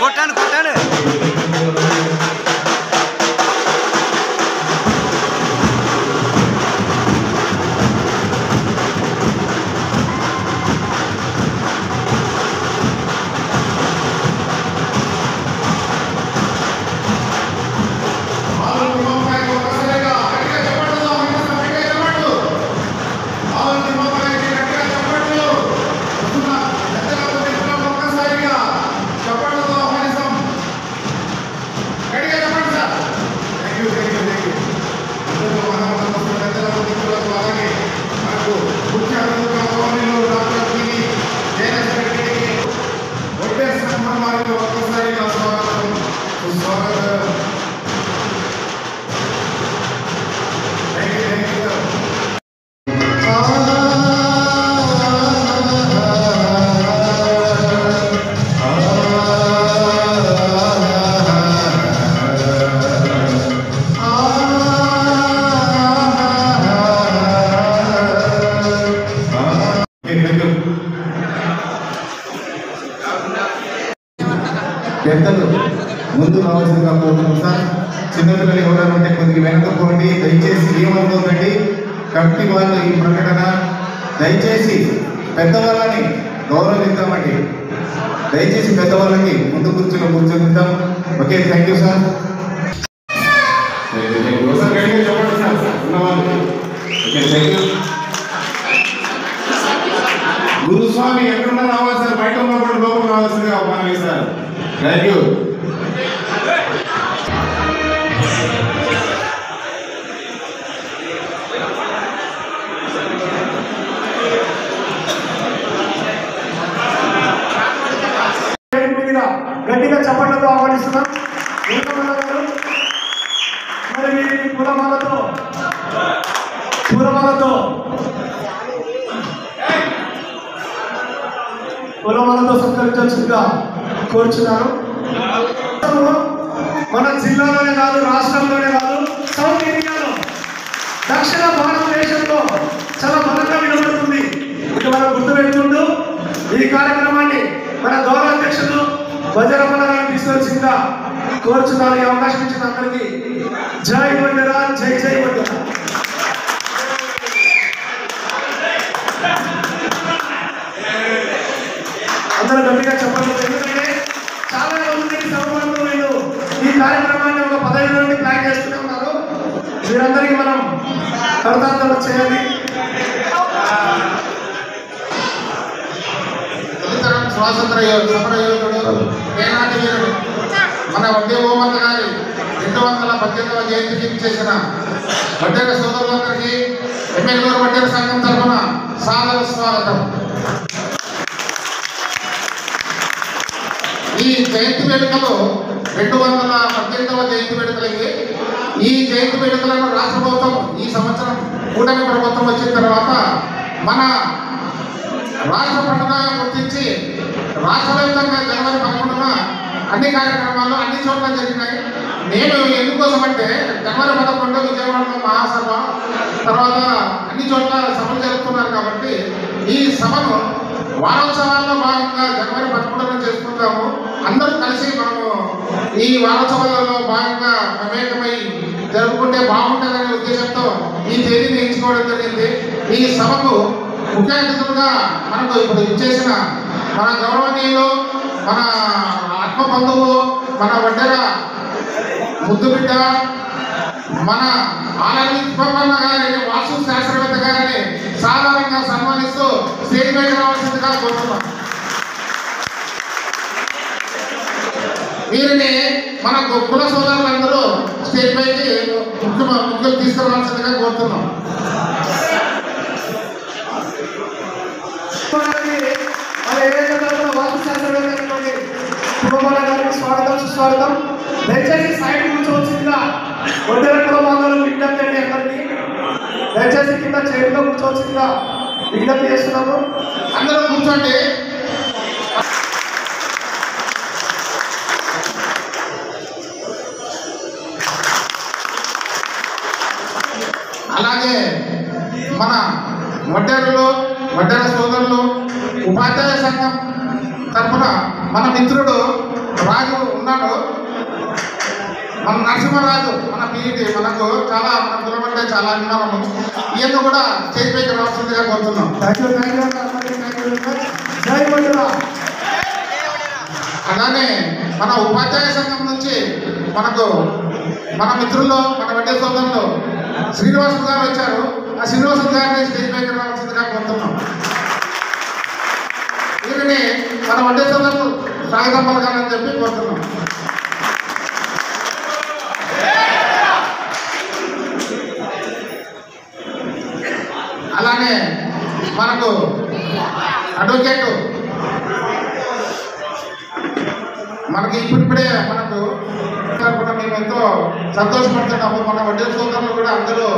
కొట్టాను కొట్టాను పెద్దలు ముందు రావాల్సిందిగా కోరుతున్నాం సార్. చిన్నపిల్లలు ఎవరైనా ఉంటే కొద్దిగా వెనకపోండి. దయచేసి ఏమవుతుందండి కమిటీ వాళ్ళు ఈ ప్రకటన దయచేసి పెద్దవాళ్ళని గౌరవిద్దామండి. దయచేసి పెద్దవాళ్ళకి ముందు కూర్చొనిద్దాం. Okay, thank you sir. Guruswami ఎక్కడున్నా రావాలి సార్. బయట ఉన్నప్పుడు లోపల రావాల్సిందిగా మనవి సార్. Thank you. గట్టిగా చప్పట్లతో ఆహ్వానిస్తున్నాం. మరి కులమాలతో సత్కరించాల్సిందిగా కోరుచున్నారు. మన జిల్లాలోనే కాదు, రాష్ట్రంలోనే కాదు, సౌత్ ఇండియాలో, దక్షిణ భారతదేశంలో చాలా బలంగా వినబడుతుంది. ఇది మనం గుర్తుపెట్టుకుంటూ ఈ కార్యక్రమాన్ని మన గౌరవ అధ్యక్షులు బజరమణ గారిని తీసుకొచ్చిందిగా కోరుచున్నారు. ఈ అవకాశం ఇచ్చిన అందరికీ జై వండరా, జై జై వండరా. అందరూ గట్టిగా చెప్పండి. ఎందుకంటే చాలా మంది సభలో వీళ్ళు ఈ కార్యక్రమాన్ని ఒక 15 నుండి ప్లాన్ చేస్తూనే ఉన్నారు. వీరందరికీ మనం కృతజ్ఞతలు చేయాలి. స్వాతంత్ర సమర యోధుడు, ఏనాటి వీరుడు, మన వడ్డే ఓమన్న గారి 218వ జయంతికి చేసిన వడ్డేర సోదరులందరికీ ఎమ్మెల్యేలు వడ్డేర సంఘం తరఫున సాదర స్వాగతం. ఈ జయంతి వేడుకలు 218వ జయంతి వేడుకలకి ఈ జయంతి వేడుకలను రాష్ట్ర ప్రభుత్వం ఈ సంవత్సరం కూటమి ప్రభుత్వం వచ్చిన తర్వాత మన రాష్ట్ర పండుగ గుర్తించి రాష్ట్ర వ్యాప్తంగా జనవరి 11న అన్ని కార్యక్రమాలు అన్ని చోట్ల జరిగినాయి. నేను ఎందుకోసం అంటే జనవరి 11 విజయవాడలో మహాసభ, తర్వాత అన్ని చోట్ల సభలు జరుపుతున్నారు కాబట్టి ఈ సభను వారోత్సవాల్లో భాగంగా జనవరి 11న చేసుకుంటాము. అందరూ కలిసి మనము ఈ వారోత్సవాలలో భాగంగా మమేకమై జరుపుకుంటే బాగుంటుందనే ఉద్దేశంతో ఈ తేదీని ఎంచుకోవడం జరిగింది. ఈ సభకు ముఖ్య అతిథులుగా మనకు ఇప్పుడు ఇచ్చేసిన మన గౌరవనీయులు, మన ఆత్మ బంధువు, మన వడ్డెర ముద్దు బిడ్డ, మన ఆలయ తిప్పన్న గారిని, వాస్తు శాస్త్రవేత్త గారిని సాధారణంగా సన్మానిస్తూ స్టేజ్ పైకి రావాల్సిందిగా కోరుతున్నాం. వీరిని మన కుల సోదరులందరూ స్టేజ్ పైకి ముఖ్యులు తీసుకురావాల్సిందిగా కోరుతున్నాం. స్వాగతం, సుస్వాగతం. దయచేసి సైడ్ కూర్చోవచ్చిందిగా వడ్డెర కులమాందరూ విజ్ఞప్తి అండి. అందరికీ దయచేసి కింద చైర్లో కూర్చోవచ్చిందిగా విజ్ఞప్తి చేస్తున్నాము. అందరూ కూర్చోండి. అలాగే మన వడ్డెర సోదరులు ఉపాధ్యాయ సంఘం తరఫున మన మిత్రుడు రాజు ఉన్నాడు, మన నరసింహరాజు, మన పీఈటీ, మనకు చాలా మన కులం అంటే చాలా అభిమానము. ఈయన కూడా చేతిపైకి రావాల్సిందిగా కోరుతున్నాం. అలానే మన ఉపాధ్యాయ సంఘం నుంచి మనకు మన మిత్రుల్లో మన వడ్డీ సోదరులు శ్రీనివాస్ గారు వచ్చారు. ఆ శ్రీనివాస్ గారిని స్టేజ్ పైకి రావాల్సిందిగా కోరుతున్నాం. వీరిని మన వడ్డీ సోదరులు స్వాగతం పలకాలని చెప్పి కోరుతున్నాం. అలానే మనకు అడ్వకేట్ మనకి ఇప్పుడిప్పుడే మనకు మేము ఎంతో సంతోషపడుతున్నాము. మన వడ్డీ సోదరులు కూడా అందరూ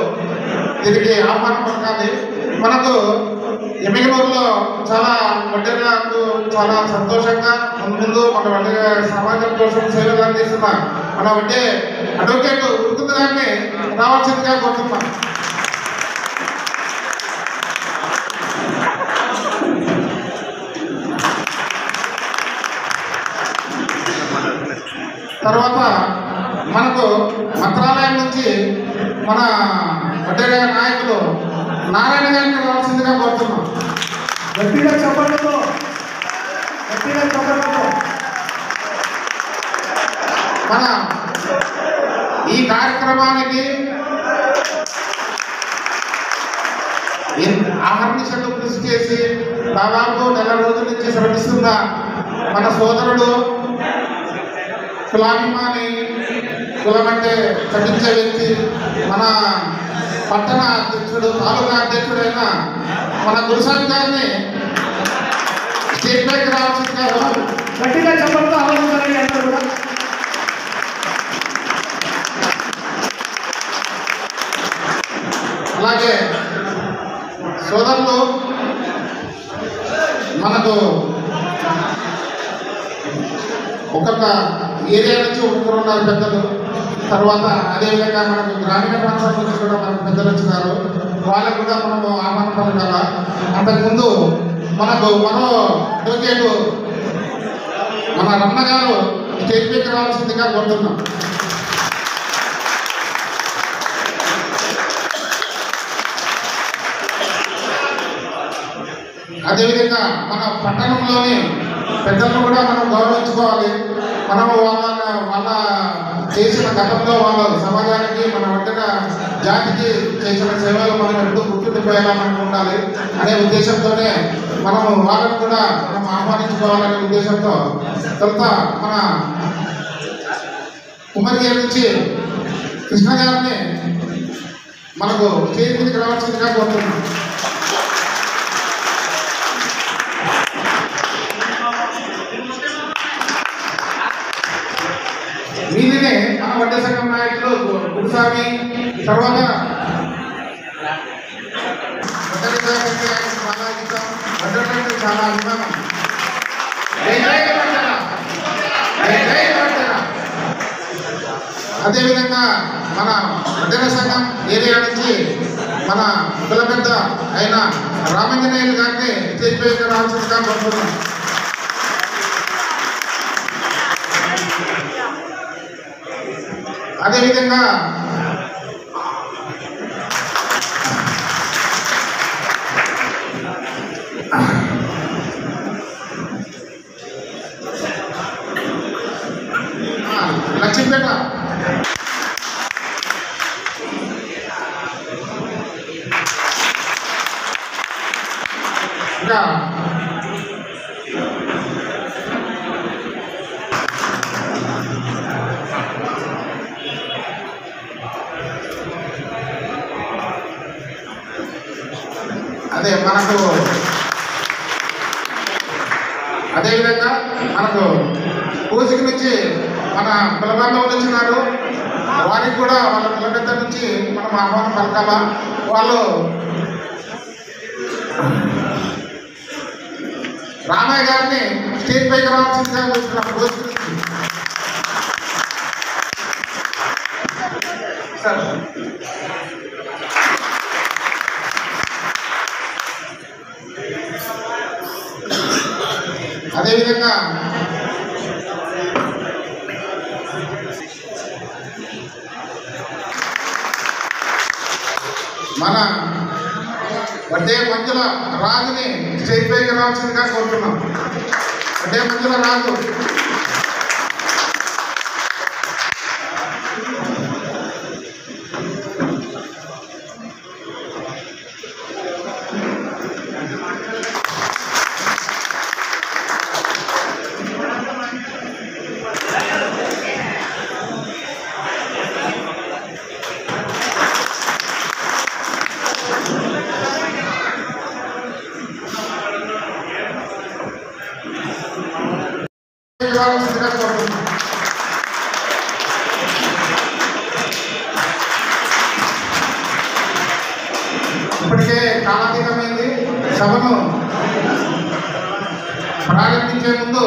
దీనికి ఆహ్వానం పలకాలి. మనకు ఎమ్మెల్యేలో చాలా వడ్డీలకు చాలా సంతోషంగా ముందు మన వడ్డీ సమాజం కోసం సేవలు అందిస్తున్న మన వడ్డీ అడ్వకేట్ ఉరుకుంది గారిని రావాల్సిందిగా కోరుతున్నాం. తర్వాత మనకు మంత్రాలయం నుంచి మన వడ్డీ నాయకులు నారాయణ గారిని రావాల్సిందిగా కోరుతున్నాం. గట్టిగా చెప్పడంతో మన ఈ కార్యక్రమానికి ఆహర్నిశలు కృషి చేసి దాదాపు నెల రోజుల నుంచి శ్రమిస్తున్న మన సోదరుడు కులాభిమాని, కులం అంటే పఠించే వ్యక్తి, మన పట్టణ అధ్యక్షుడు, తాలూకా అధ్యక్షుడైన మన గురుసామి గారిని స్టేట్ పైకి రావాల్సిందిగా గట్టిగా చెప్పడంతో ఆలోచించాలని అందరూ కూడా. అలాగే సోదరులు మనకు ఒక్కొక్క ఏరియా నుంచి ఒక్కొక్కరున్నారు పెద్దలు. తర్వాత అదేవిధంగా మనకు గ్రామీణ ప్రాంతాల నుంచి కూడా మనకు పెద్దలు వచ్చినారు. వాళ్ళకు కూడా మనము ఆహ్వానం పలకాల. అంతకుముందు మనకు మరో అడ్వకేటు మన రమణ గారు స్టేజ్ పైకి రావాల్సిందిగా కోరుతున్నాం. అదేవిధంగా మన పట్టణంలోని పెద్దలను కూడా మనం గౌరవించుకోవాలి. మనము వాళ్ళ చేసిన గతంలో వాళ్ళు సమాజానికి మన వంటిన జాతికి చేసిన సేవలు మనం ఎప్పుడు గుర్తుండిపోయేలా మనకు ఉండాలి అనే ఉద్దేశంతోనే మనము వాళ్ళని కూడా మనం ఆహ్వానించుకోవాలనే ఉద్దేశంతో తర్వాత మన కుమారి నుంచి కృష్ణ గారిని మనకు స్టేజ్ మీదకి రావాల్సిందిగా కోరుతున్నాం. వీరినే మన వడ్డీ సంఘం నాయకులు గురుస్వామి, తర్వాత చాలా అభిమానం. అదేవిధంగా మన వడ్డీ సంఘం ఏరియా నుంచి మన కుల పెద్ద అయిన రామంజనేయులు గారిని స్టేజ్ పైకి రావాల్సిందిగా కోరుతున్నాం. అదేవిధంగా లక్ష్మీపేట ఇంకా అదే మనకు అదేవిధంగా మనకు కోసిక నుంచి మన కులబంధవులు వచ్చినారు. వారికి కూడా వాళ్ళ కుల పెద్ద నుంచి మనం ఆహ్వానం పలకాలా. వాళ్ళు రామయ్య గారిని స్టేజ్ పైకి రావాల్సిందిగా వచ్చిన కోసిక నుంచి సార్. అదేవిధంగా మన వడ్డే మంజుల రాజుని స్టేజ్ పైకి రావాల్సిందిగా కోరుతున్నాం. వడ్డే మంజుల రాజు ఇప్పటికే కాలాతీతమైంది. సభను ప్రారంభించే ముందు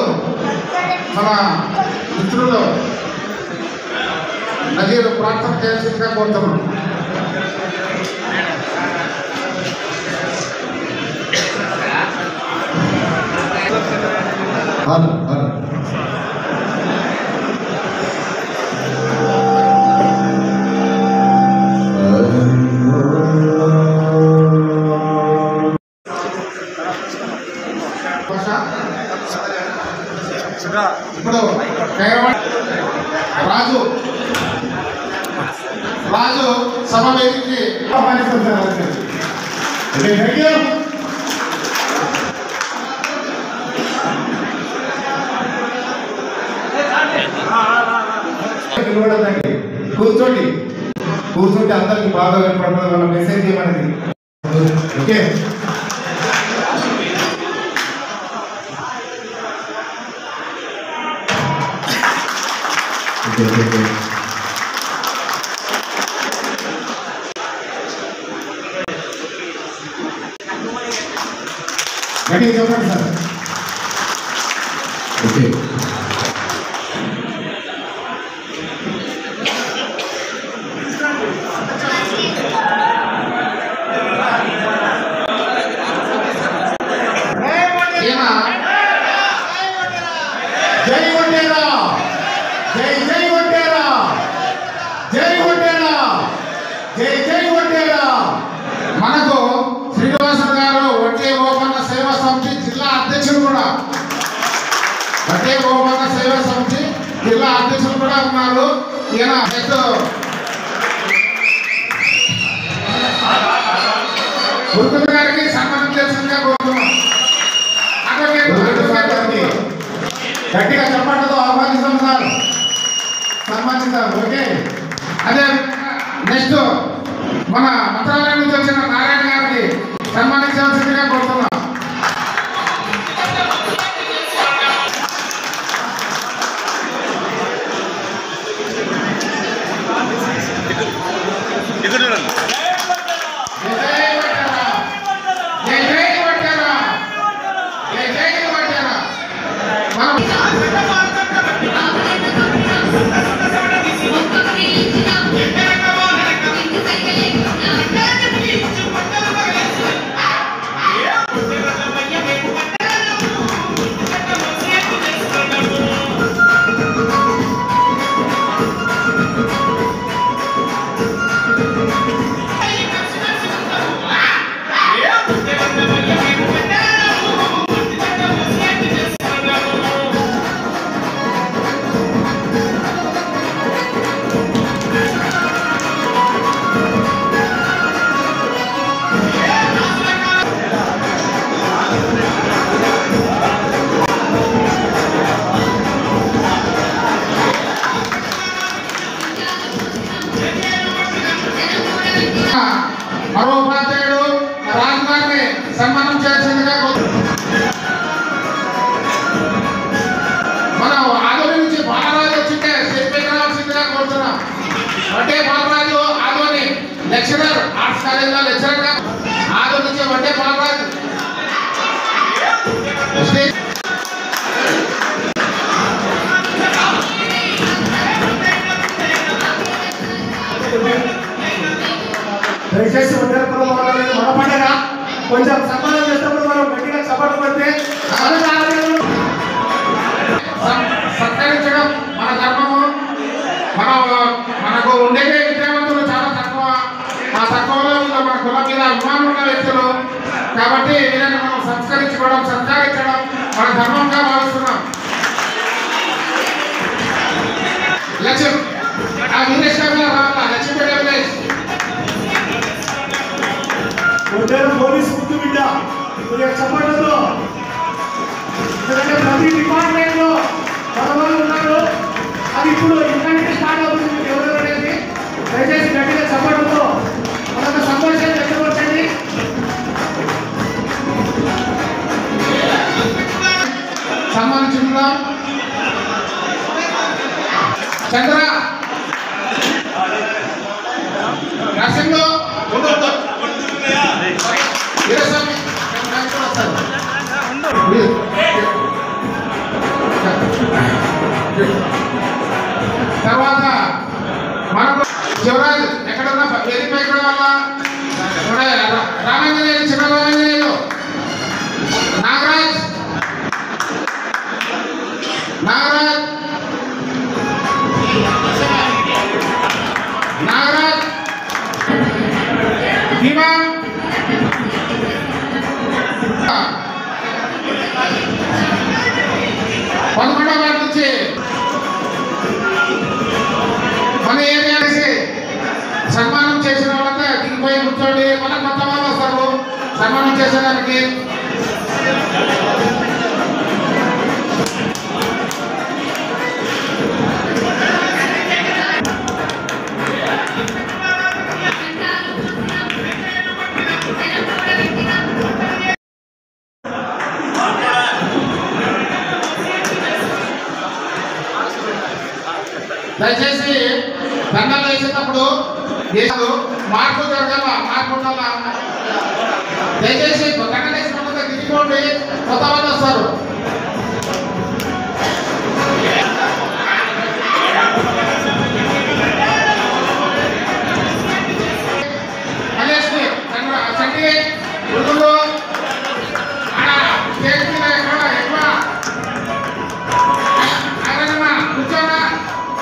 మన మిత్రులు నజీరు ప్రార్థన చేయాల్సిందిగా కోరుతున్నాం. ఇప్పుడు రాజు రాజు సభ వేదికకి కూర్చోండి. కూర్చుంటే అందరికి బాగా కనపడుతుంది. మన మెసేజ్ ఏమన్నది ఓకే. గట్టిగా చెప్పండి సార్. ఓకే. జై ఒంటేరా, జై జై ఒంటేరా, జై ఒంటేరా, జై జై ఒంటేరా. మనకు శ్రీనివాసన్ గారు వడ్డే ఓమన్న సేవా సమితి జిల్లా అధ్యక్షులు కూడా వడ్డే ఓమన్న సేవా సమితి జిల్లా అధ్యక్షులు కూడా ఉన్నారు. ఈయన గుర్తుల గారికి సన్మానం చేసిందిగా కోరుతున్నాం. గట్టిగా చెప్పండితో ఆహ్వానిస్తాం సార్, సన్మానిస్తాం. ఓకే. అదే నెక్స్ట్ మన మంత్రాలయం నుంచి వచ్చిన నారాయణ గారికి సన్మానించాల్సిందిగా కోరుతున్నాం. మరో ఉపాధ్యాయుడు రాజు గారిని సన్మానం చేయాల్సిందిగా మన ఆదోని నుంచి బాలరాజు వచ్చింటే స్టేజ్ రావాల్సిందిగా కోరుతున్నాం. వడ్డే బాలరాజు ఆదోని లెక్చరర్, ఆర్ట్స్ కాలేజీలో లెక్చరర్ గా ఆదోని నుంచి వడ్డే బాలరాజు దయచేసి ఉద్యోగంలో మన పండుగ కొంచెం సన్మానం చేసినప్పుడు మనం గట్టిగా చప్పట్లు కొడితే సత్కరించడం మన ధర్మము. మనకు ఉండేదే విద్యావంతులు చాలా తక్కువ. ఆ తక్కువలో మనకు లక్ష్యం ఆ వీరేష్ గారు రావాలా లక్ష్మీపేట విలేజ్ పోలీస్ ముద్దు బిడ్డ చెప్పడంలో ఎందుకంటే ప్రతి డిపార్ట్మెంట్ లో వాళ్ళు ఉన్నారు. అది ఇప్పుడు ఇంకంటే స్టార్ట్ అవుతుంది ఎవరు అనేది దయచేసి గట్టిగా చెప్పడంతో మనకు సంతోషాన్ని వ్యక్తపరచండి. సన్మానించుకుందాం. చంద్ర నరసింహ వీరస్వామి తర్వాత మనకు శివరాజ్ ఎక్కడన్నా వేదిక పై కూడా వల్ల రామాంజనేయులు చిన్న రామాంజనేయులు నాగరాజ్ నాగరాజ్ నాగరాజ్ భీమా 11వ వార్డు నుంచి మన ఏరియాకి సన్మానం చేసిన వాళ్ళంతా దిగిపోయి కూర్చోండి. మన కొత్త వాళ్ళు వస్తారు సన్మానం చేసేదానికి. దయచేసి దండాలు వేసేటప్పుడు మార్పు జరగాల మార్పు ఉండాలా. దయచేసి దండలు వేసినప్పుడు దిగిపోండి కొత్త వాళ్ళు వస్తారు. చండి ఉడుకులు స్టేజ్ మీద ఎక్కువ అదనమ్మా కూర్చోనా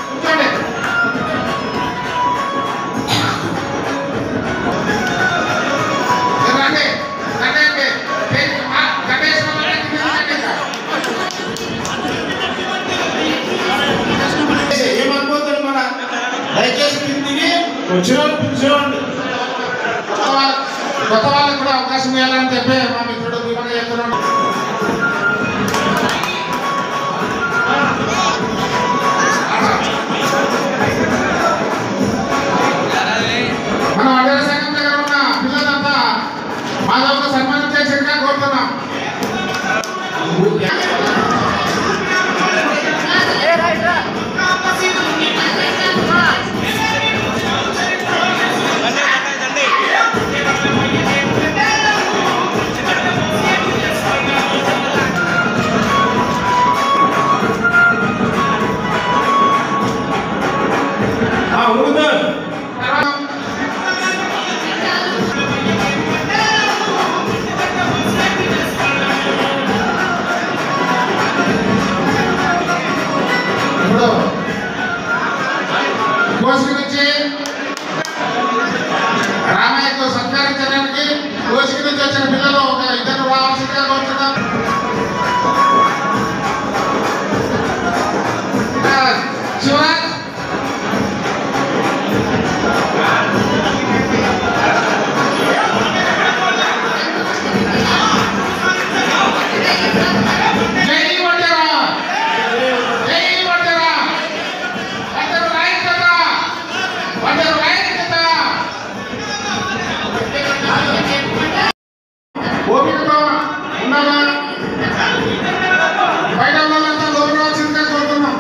కూర్చోండి. రండి రండి ఏమనుకోతాడు మన దయచేసి కిందికి వచ్చిన పిలిచేవాడి కొత్త వాళ్ళకి కూడా అవకాశం ఇవ్వాలని చెప్పి మా మిత్రుడు భీమన్న చెప్తున్నాడు. మన వడ్డీల సంఘం దగ్గర ఉన్న పిల్లలంతా మాధవకు సన్మానం చేసేట్టుగా కోరుతున్నాం. కోసిక నుంచి రామయ్యకు సత్కరించడానికి కోసిక నుంచి వచ్చిన పిల్లలు ఒక ఇద్దరు రావాల్సిందిగా కోరుతున్నాం. శివరాజ్ ఓపికతో ఉన్నామా బయట వాళ్ళంతా లోపల రావాల్సిందిగా కోరుతున్నాం.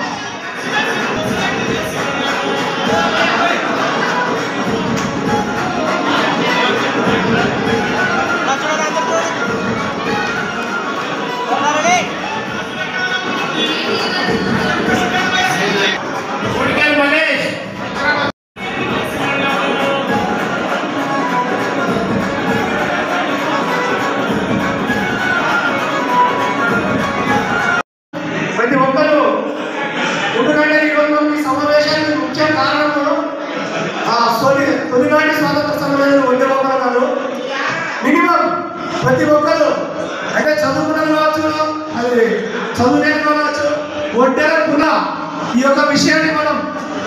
ప్రతి ఒక్కరూ ఎందుకంటే ఈరోజు ఈ సమావేశానికి ముఖ్య కారణము తొలినాటి స్వాతంత్ర సమయంలో ఉండే ఒక్కరు కాదు. మినిమం ప్రతి ఒక్కరు అయితే చదువుకున్న కావచ్చు, అది చదువులేని కావచ్చు, ఒంటరి కూడా ఈ యొక్క విషయాన్ని మనం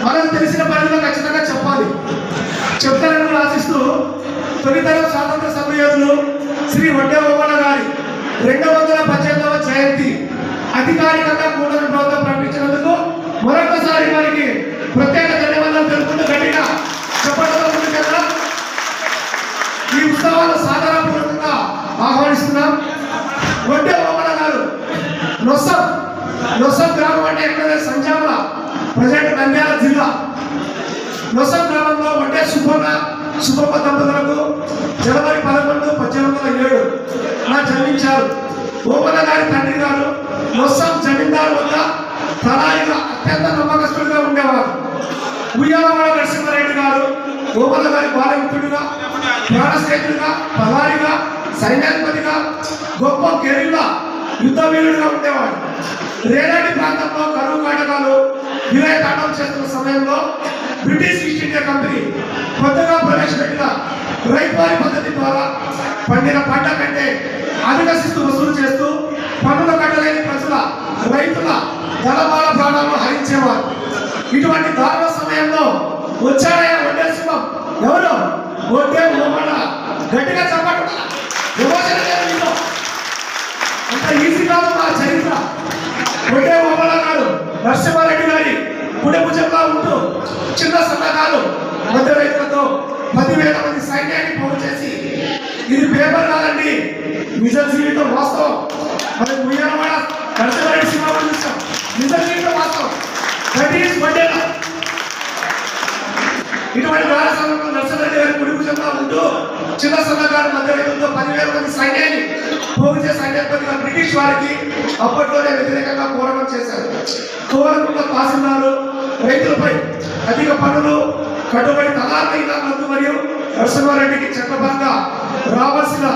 మనకు తెలిసిన పరిధిలో ఖచ్చితంగా చెప్పాలి. చెప్తారని ఆశిస్తూ తొలితరం స్వాతంత్ర సమరయోధులు శ్రీ వడ్డే ఓబన్న గారి 218వ జయంతి అధికారికంగా కూటమి ప్రభుత్వం ప్రకటించినందుకు మరొకసారి వారికి ప్రత్యేక ధన్యవాదాలు తెలుపుకుంటూ గట్టిగా చెప్పడంతో ముందుకెళ్దాం. ఈ ఉత్సవాలు సాధారణపూర్వకంగా ఆహ్వానిస్తున్నాం. వడ్డే ఓబన్న గారు నొసం గ్రామం అంటే ఎక్కడ సంజామల ప్రజెంట్ నంద్యాల జిల్లా నొసం గ్రామంలో వడ్డే సుబ్బమ్మ దంపతులకు జనవరి 11, 1807 జన్మించారు. ఓబన్న గారి తండ్రి గారు నొసం జమీందారు వద్ద తలాయిగా అత్యంత నమ్మకస్తుడిగా ఉండేవారు. ఉయ్యాలవాడ నరసింహారెడ్డి గారు ఓబన్న గారి బాలమిత్రుడిగా, ప్రాణ స్నేహితుడిగా, పలారిగా, సైన్యాధిపతిగా, గొప్ప గెరిల్లా యుద్ధ వీరుడిగా ఉండేవాడు. రేనాటి ప్రాంతంలో కరువు కాటకాలు విలయ తాండవం చేస్తున్న సమయంలో బ్రిటిష్ ఈస్ట్ ఇండియా కంపెనీ కొత్తగా ప్రవేశపెట్టిన రైతువారీ పద్ధతి ద్వారా పండిన పంట కంటే అధిక శిస్తు వసూలు చేస్తూ పన్నులు కట్టలేని ప్రజల రైతుల ధనమాల ప్రాణాలను హరించేవారు. ఇటువంటి దారుణ సమయంలో వచ్చాడయ్యా వడ్డే సింహం. ఎవరు? వడ్డే ఓబన్న. గట్టిగా చెప్పండి. విమోచన లేదు, అంత ఈజీ కాదు మా చరిత్ర. వడ్డే ఓబన్న గారు నరసింహారెడ్డి గారి గుడి భుజంగా ఉంటూ చిన్న సన్నగారు మధ్య రైతులతో 10,000 మంది సైన్యాన్ని పోగు చేసి, ఇది పేపర్ కాదండి, నిజ జీవితం వాస్తవం. మనకు ఉయ్యాలవాడ నరసింహారెడ్డి సినిమా చూస్తాం, నిజ జీవితం వాస్తవం. That is Vaddena. ఇటువంటి వారసత్వంలో నరసింహారెడ్డి గారి గుడి భుజంగా ఉంటూ చిన్న సన్నగారు మధ్య రైతులతో 10,000 మంది సైన్యాన్ని పోగు చేసి సైన్యాధిపతిగా బ్రిటిష్ వారికి అప్పట్లోనే వ్యతిరేకంగా పోరాటం చేశారు. కోరకుండా తహసీల్దారు రైతులపై అధిక పన్నులు కట్టుబడి తలార్లు మరియు నరసింహారెడ్డికి చట్టబద్ధంగా రావాల్సిన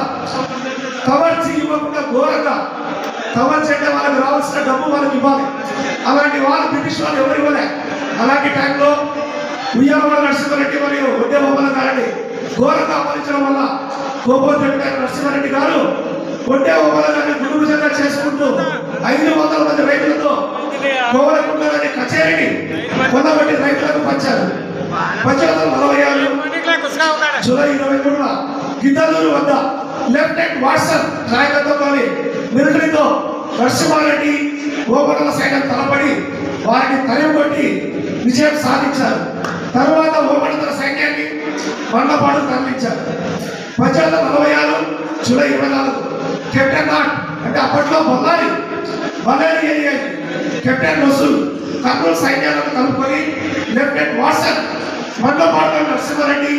కవర్చి ఇవ్వకుండా ఘోరంగా కవర్చి అంటే వాళ్ళకి రావాల్సిన డబ్బు వాళ్ళకి ఇవ్వాలి. అలాంటి వాళ్ళు బ్రిటిష్ వాళ్ళు ఎవరు ఇవ్వలే. అలాంటి టైంలో ఉయ్యాలవాడ నరసింహారెడ్డి మరియు వడ్డే ఓబన్న గారిని ఘోరంగా అమరించడం వల్ల కోపోద్రేకుడైన నరసింహారెడ్డి గారు వడ్డే ఓబన్న గారిని గురుభుజంగా చేసుకుంటూ 500 మంది రైతులతో కోవలకుండాలని కచేరీని కొనబట్టి రైతులకు పంచారు. 1846 జూలై 23న గిద్దలూరు వద్ద లెఫ్టినెంట్ వాట్సన్ నాయకత్వంలోని మిలిటరీతో నరసింహారెడ్డి ఓబన్నల సైన్యం తలపడి వారిని తరిమికొట్టి విజయం సాధించారు. తర్వాత ఓబన్న తన సైన్యాన్ని మండపాడు తరలించారు. 1846 జూలై 24 కెప్టెన్ నాట్ అంటే అప్పట్లో బొల్లారి ఏరియా కెప్టెన్ రసూల్ కర్నూలు సైన్యాలను కలుపుకొని లెఫ్టినెంట్ వాట్సన్ మండపాడులో నరసింహారెడ్డి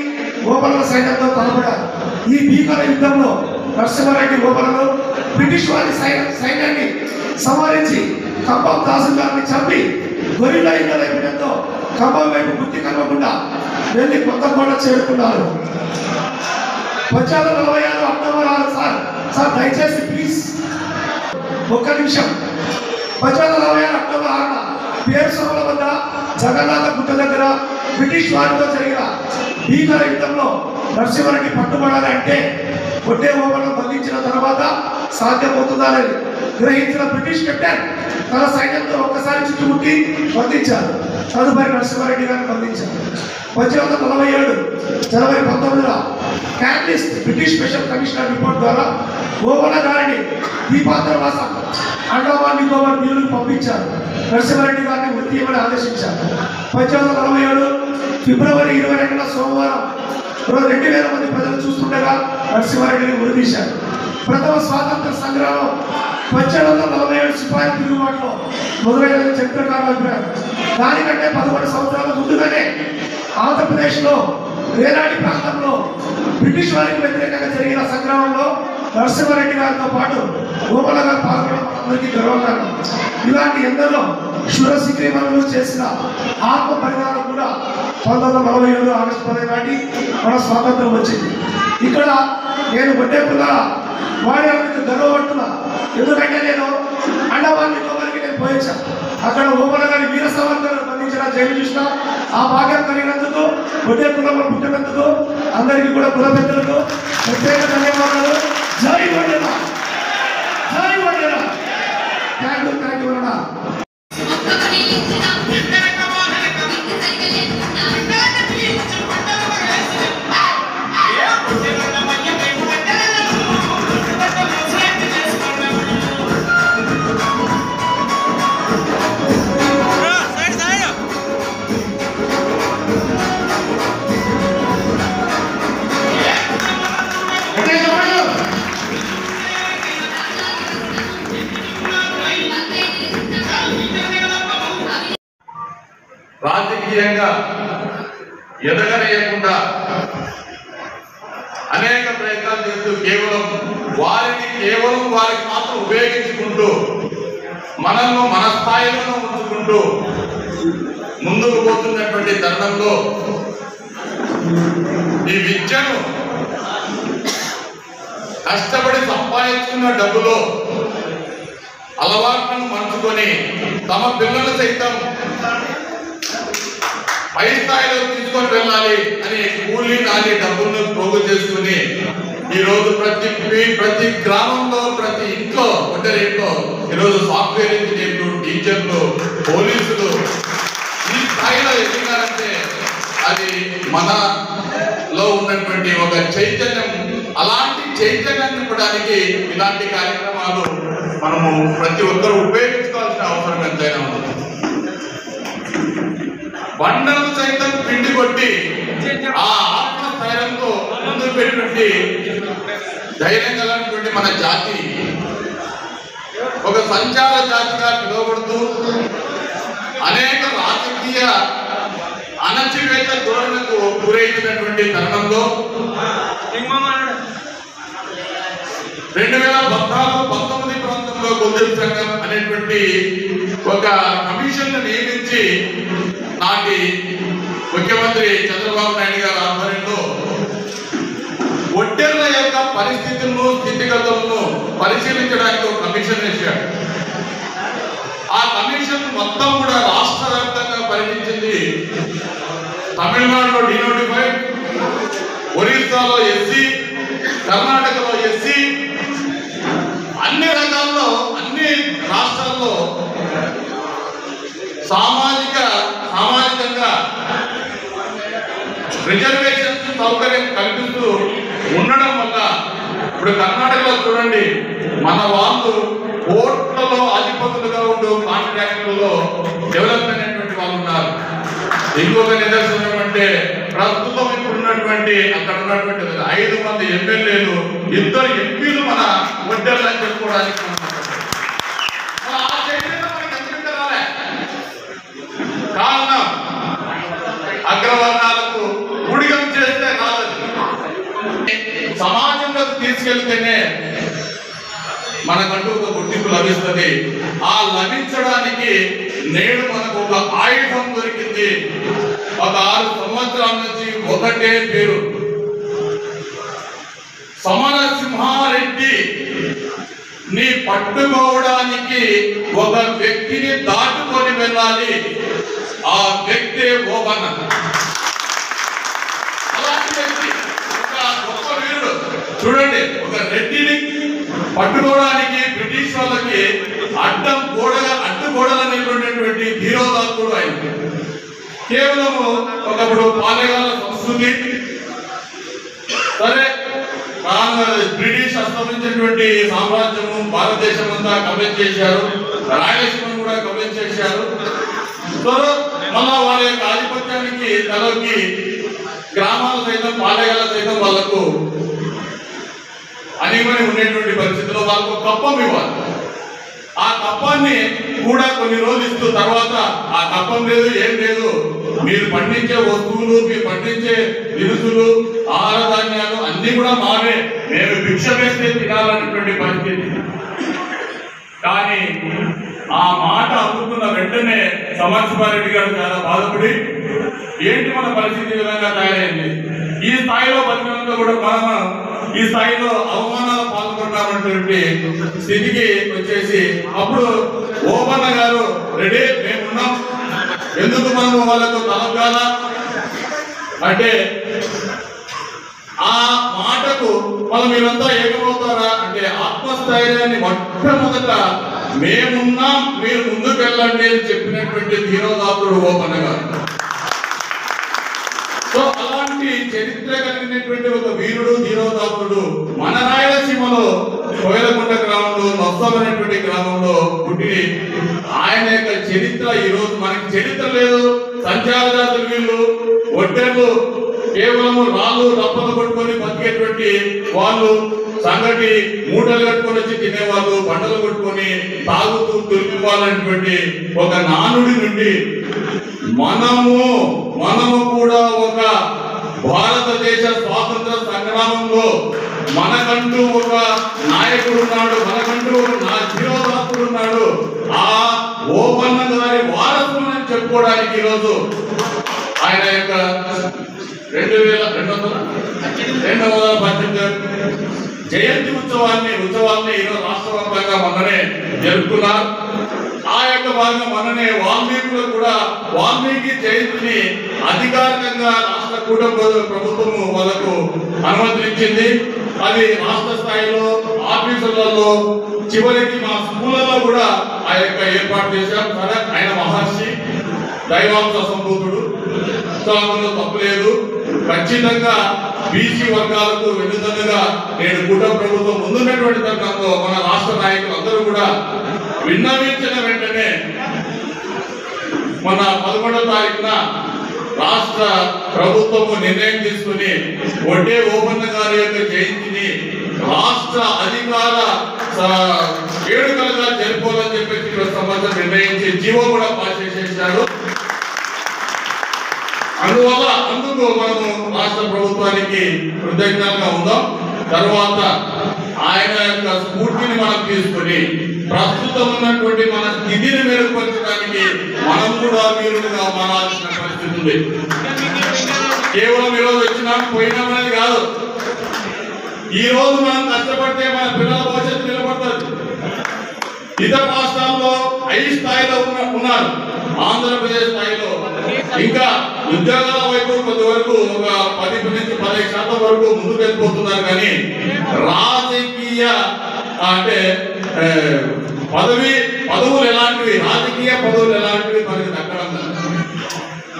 ఓబన్నల సైన్యంతో తలపడారు. ఈ భీకర యుద్ధంలో నరసింహారెడ్డి ఓబన్నలు బ్రిటిష్ వారి సైన్యాన్ని సంహరించి ఖమ్మం తహసీల్దార్ని చంపి గొరిల్లా యుద్ధ నైపుణ్యంతో ఖమ్మం వైపు గుర్తి కలవకుండా వెళ్ళి కొత్తకోట చేరుకున్నారు. 1846 అక్టోబర్ 6 సార్ దయచేసి ప్లీజ్ ఒక్క నిమిషం. 1846 అక్టోబర్ 6న పేరు సభల వద్ద జగన్నాథ గుట్ట దగ్గర బ్రిటిష్ వారితో జరిగిన భీకర యుద్ధంలో నరసింహారెడ్డి పట్టుబడాలి అంటే వడ్డే ఓబన్న బంధించిన తర్వాత సాధ్యమవుతుందని గ్రహించిన బ్రిటిష్ కెప్టెన్ తన సైన్యంతో ఒక్కసారి చుట్టుముట్టి బంధించారు. తదుపరి నరసింహారెడ్డి గారిని బంధించారు. 1847 జనవరి 19న క్యాన్లిస్ బ్రిటిష్ స్పెషల్ కమిషనర్ రిపోర్ట్ ద్వారా ఓబన్న గారిని దీపాంతరవాసం అండమాన్ నికోబార్ దీవులకు పంపించారు. నరసింహారెడ్డి గారిని వృత్తి ఇవ్వని ఆదేశించారు. 1847 ఫిబ్రవరి 22న సోమవారం 2,000 మంది ప్రజలు చూస్తుండగా నరసింహారెడ్డిని ఉరిదీశారు. ప్రథమ స్వాతంత్ర సంగ్రామం 1847 సిపాయి తిరుగుబాటులో మొదలైన చరిత్రకారుల అభిప్రాయం. దానికంటే 11 సంవత్సరాల ముందుగానే ఆంధ్రప్రదేశ్లో రేనాటి ప్రాంతంలో బ్రిటిష్ వారికి వ్యతిరేకంగా జరిగిన సంగ్రామంలో నరసింహారెడ్డి గారితో పాటు ఓబన్న గారు పాల్గొనడం మనందరికీ గర్వకారణం. ఇలాంటి ఎందరో శూరశిఖరిమణులు చేసిన ఆత్మ పరిణామం కూడా 1947 ఆగస్టు 10 నాటి మన స్వాతంత్రం వచ్చింది. ఇక్కడ నేను వడ్డే పిల్ల వాడేందుకు గర్వపడుతున్నా. ఎందుకంటే నేను అండమాన్ నికోబార్కి నేను పోయించాను. అక్కడ ఓబన్న గారి వీర సావర్కర్ బంధించిన జైలు చూసిన ఆ భాగ్యం కలిగినందుకు వడ్డే కులంలో పుట్టినందుకు అందరికీ కూడా కుల పెద్దలకు ప్రత్యేక ధన్యవాదాలు. జై వడ్డేరా, జై వడ్డేరా. థ్యాంక్ యూ అన్నా. రాజకీయంగా ఎదగనేయకుండా అనేక ప్రయత్నాలు చేస్తూ కేవలం వారికి మాత్రం ఉపయోగించుకుంటూ మనల్ని మన స్థాయిలో ఉంచుకుంటూ ముందుకు పోతున్నటువంటి తరుణంలో ఈ విద్యను కష్టపడి సంపాదించుకున్న డబ్బులో అలవాట్లను మంచుకొని తమ పిల్లలు సైతం పై స్థాయిలో తీసుకొని వెళ్ళాలి అని కూలీ నాలి డబ్బులను పోగు చేసుకుని ఈరోజు ప్రతి గ్రామంలో ప్రతి ఇంట్లో ఇంట్లో ఈరోజు సాఫ్ట్వేర్ ఇంజనీర్లు, టీచర్లు, పోలీసులు ఈ స్థాయిలో ఎదిగారంటే అది మనలో ఉన్నటువంటి ఒక చైతన్యం. అలాంటి చైతన్యాన్ని నింపడానికి ఇలాంటి కార్యక్రమాలు మనము ప్రతి ఒక్కరూ ఉపయోగించుకోవాల్సిన అవసరం ఎంతైనా ఉంది. బండలు సైతం పిండి కొట్టి ఆ ఆత్మస్థైర్యంతో ముందుకు పెట్టినటువంటి ధైర్యం కలిగినటువంటి మన జాతి ఒక సంచార జాతిగా పిలువబడుతూ అనేక రాజకీయ అణచివేత ధోరణులకు గురైనటువంటి తరుణంలో 2014-19 ప్రాంతంలో గొంతుల సంఘం అనేటువంటి ఒక కమిషన్ నియమించి నాటి ముఖ్యమంత్రి చంద్రబాబు నాయుడు గారి ఆధ్వర్యంలో ఒడ్డెర్ల యొక్క పరిస్థితులను, స్థితిగతులను పరిశీలించడానికి ఒక కమిషన్ వేశాడు. ఆ కమిషన్ మొత్తం కూడా రాష్ట్ర వ్యాప్తంగా పర్యటించింది. తమిళనాడులో డినోటిఫైడ్, ఒరిస్సాలో ఎస్సీ, కర్ణాటకలో ఎస్సీ, అన్ని రంగాల్లో అన్ని రాష్ట్రాల్లో సామాజికంగా రిజర్వేషన్ సౌకర్యం కల్పిస్తూ ఉండడం వల్ల ఇప్పుడు కర్ణాటకలో చూడండి, మన వాళ్ళు కోట్లలో అధిపతులుగా ఉంటూ కాంట్రాక్టులలో డెవలప్మెంట్ అయినటువంటి వాళ్ళు ఉన్నారు. ఇంకొక నిదర్శనం అంటే ప్రస్తుతం ఇప్పుడున్నటువంటి అక్కడ ఉన్నటువంటి 5 మంది ఎమ్మెల్యేలు, 2 ఎంపీలు మన ఒడ్డర్లు అని చెప్పుకోవడానికి కారణం అగ్రవర్ణాలకు ఊడిగం చేస్తే రాదు. సమాజంలోకి తీసుకెళ్తేనే మనకంటూ ఒక గుర్తింపు లభిస్తుంది. ఆ లభించడానికి నేడు మనకు ఒక ఆయుధం దొరికింది. ఒక 6 సంవత్సరాల నుంచి ఒకటే పేరు, సమరసింహారెడ్డి. నీ పట్టుకోవడానికి ఒక వ్యక్తిని దాటుకొని వెళ్ళాలి, ఆ వ్యక్తే ఓబన్న. అలాంటి వ్యక్తి ఒక గొప్ప వీరుడు. చూడండి, ఒక రెడ్డిని పట్టుకోవడానికి బ్రిటిష్ వాళ్ళకి అడ్డుగోడలు నిలబడినటువంటి ధీరోదాత్తుడు ఆయన. కేవలము ఒకప్పుడు పాలెగాల సంస్కృతి సరే, బ్రిటిష్ అస్తమించినటువంటి సామ్రాజ్యము భారతదేశం అంతా కబ్జా చేశారు, రాయలసీమను కూడా కబ్జా చేశారు. సో మళ్ళా వాళ్ళ యొక్క ఆధిపత్యానికి తలకి గ్రామాలు సైతం, పాలెగాల సైతం వాళ్లకు అనిమని ఉండేటువంటి పరిస్థితుల్లో వాళ్ళకు కప్పం ఇవ్వాలి. ఆ కప్పాన్ని కూడా కొన్ని రోజులు ఇస్తూ తర్వాత ఆ కప్పం లేదు, ఏం లేదు, మీరు పండించే వస్తువులు, మీరు పండించే దినుసులు, ఆహార ధాన్యాలు అన్ని కూడా మావే, మేము భిక్ష వేస్తే తినాలన్నటువంటి పరిస్థితి. కానీ ఆ మాట అందుకున్న వెంటనే సమర్సింహారెడ్డి గారు చాలా బాధపడి, ఏంటి మన పరిస్థితి విధంగా తయారైంది, ఈ స్థాయిలో బతికినంత కూడా మనం ఈ స్థాయిలో అవమానాలు పాల్గొన్నామన్నటువంటి స్థితికి వచ్చేసి అప్పుడు ఓబన్న గారు రెడీ, మేమున్నాం, ఎందుకు మనం వాళ్ళకు తలగాల అంటే ఆ మాటకు మనం మీరంతా ఏకమవుతారా అంటే ఆత్మస్థైర్యాన్ని మొట్టమొదట మేమున్నాం, మీరు ముందుకు వెళ్ళండి అని చెప్పినటువంటి ధీరోదాత్తుడు ఓబన్న గారు. సో అలాంటి చరిత్ర కలిగినటువంటి ఒక వీరుడు, ధీరోదాత్తుడు మన రాయలసీమలో కోయలకొండ గ్రామంలో, నొస్తమైనటువంటి గ్రామంలో పుట్టి ఆయన యొక్క చరిత్ర ఈరోజు మనకి చరిత్ర లేదు. సంచార జాతులు వీళ్ళు, ఒడ్డెర్లు కేవలము రాళ్ళు రప్పలు పట్టుకొని బతికేటువంటి వాళ్ళు, సంగటి మూటలు కట్టుకొని వచ్చి తినేవాళ్ళు, పంటలు కొట్టుకొని తాగుతూ తిరుగువాలనేటువంటి ఒక నానుడి నుండి మనము కూడా ఒక భారతదేశ స్వాతంత్ర సంగ్రామంలో మనకంటూ ఒక నాయకుడు ఉన్నాడు, మనకంటూ ఒక ధీరోదాత్తుడు ఉన్నాడు, ఆ ఓపన్న గారి వారసులు అని చెప్పుకోవడానికి ఈరోజు ఆయన యొక్క 2218 జయంతి ఉత్సవాన్ని ఈరోజు రాష్ట్ర వ్యాప్తంగా మొన్ననే జరుపుకున్నారు. ఆ యొక్క భాగంగా మొన్ననే వాల్మీకులు కూడా వాల్మీకి జయంతిని అధికారికంగా రాష్ట్ర కూటమి ప్రభుత్వము వాళ్ళకు అనుమతించింది. అది రాష్ట్ర స్థాయిలో ఆఫీసులలో చివరికి మా స్కూళ్ళలో కూడా ఆ యొక్క ఏర్పాటు చేశాం. సరే, ఆయన మహర్షి, దైవాంశ సంభూతుడు, అందులో తప్పు లేదు. ఖచ్చితంగా బీసీ వర్గాలకు వెన్నుదన్నుగా నేడు కూటమి ప్రభుత్వం ముందున్నటువంటి తరుణంలో మన రాష్ట్ర నాయకులు అందరూ కూడా విన్నవించిన వెంటనే మన 11వ తారీఖున రాష్ట్ర ప్రభుత్వము నిర్ణయం తీసుకుని వడ్డే ఓపన్న గారి యొక్క జయంతిని రాష్ట్ర అధికార వేడుకలుగా జరుపుకోవాలని చెప్పేసి సంవత్సరం నిర్ణయించి జీవో కూడా పాస్ చేసేసారు. అందుకు మనము రాష్ట్ర ప్రభుత్వానికి కృతజ్ఞతగా ఉందాం. తర్వాత ఆయన యొక్క స్ఫూర్తిని మనం తీసుకుని ప్రస్తుతం ఉన్నటువంటి మన స్థితిని మెరుగుపరచడానికి మనం కూడా వీరులుగా మారాల్సిన పరిస్థితి ఉంది. కేవలం ఈరోజు వచ్చినా పోయినామనేది కాదు. ఈ రోజు మనం కష్టపడితే మన పిల్లల భవిష్యత్తు నిలబడుతుంది. ఇతర రాష్ట్రాల్లో 5 స్థాయిలో ఉన్నారు, ఆంధ్రప్రదేశ్ స్థాయిలో ఇంకా ఉద్యోగాల వైపు కొంతవరకు ఒక 10 నుంచి 15% వరకు ముందుకు వెళ్ళిపోతున్నారు. కానీ రాజకీయ అంటే పదవులు ఎలాంటివి, రాజకీయ పదవులు ఎలాంటివి మనకి దక్కడం.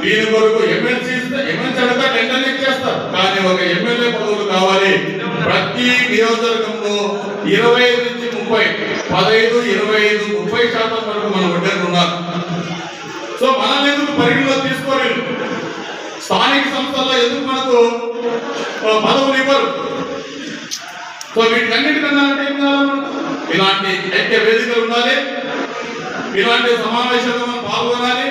దీని కొరకు ఎమ్మెల్సీ అడగా టెండర్ ఇచ్చేస్తారు, కానీ ఒక ఎమ్మెల్యే పదవులు కావాలి. ప్రతి నియోజకవర్గంలో 25 నుంచి 30, 15, 25, 30% వరకు మన ఒడ్డర్లు ఉన్నారు. సో మనల్ని ఎందుకు పరిగణలో తీసుకోలేదు? స్థానిక సంస్థల్లో ఎందుకు మనకు పదవులు ఇవ్వరు? సో వీటన్నిటికన్నా అంటే ఏం కావాలి? ఇలాంటి ఐక్య వేదికలు ఉండాలి, ఇలాంటి సమావేశాల్లో మనం పాల్గొనాలి.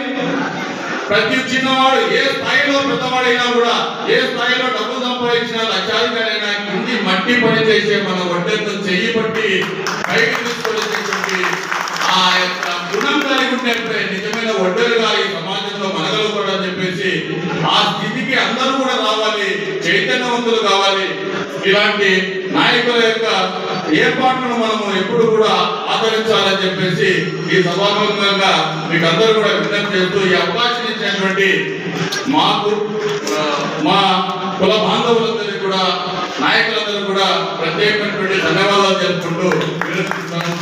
ప్రతి చిన్నవాడు ఏ స్థాయిలో పెద్దవాడైనా కూడా, ఏ స్థాయిలో డబ్బు సంపాదించినా, లక్షాధికారైనా కింది మట్టి పని చేసే మన ఒడ్డెను చెయ్యి పట్టి పైకి తీసుకొచ్చేటువంటి ఆ యొక్క గుణం కలిగి ఉంటే నిజమైన ఒడ్డెలుగా ఈ సమాజంలో మనగలుగుతాడని చెప్పేసి ఆ స్థితికి అందరూ కూడా రావాలి, చైతన్యవంతులు కావాలి. ఇలాంటి నాయకుల యొక్క ఏర్పాట్లను మనము ఎప్పుడు కూడా ఆదరించాలని చెప్పేసి ఈ సభాముఖంగా మీకు అందరూ కూడా విజ్ఞప్తి చేస్తూ ఈ అవకాశం ఇచ్చినటువంటి మాకు, మా కుల బాంధవులందరికీ కూడా, నాయకులందరూ కూడా ప్రత్యేకమైనటువంటి ధన్యవాదాలు తెలుపుకుంటూ వినిపిస్తున్నాను.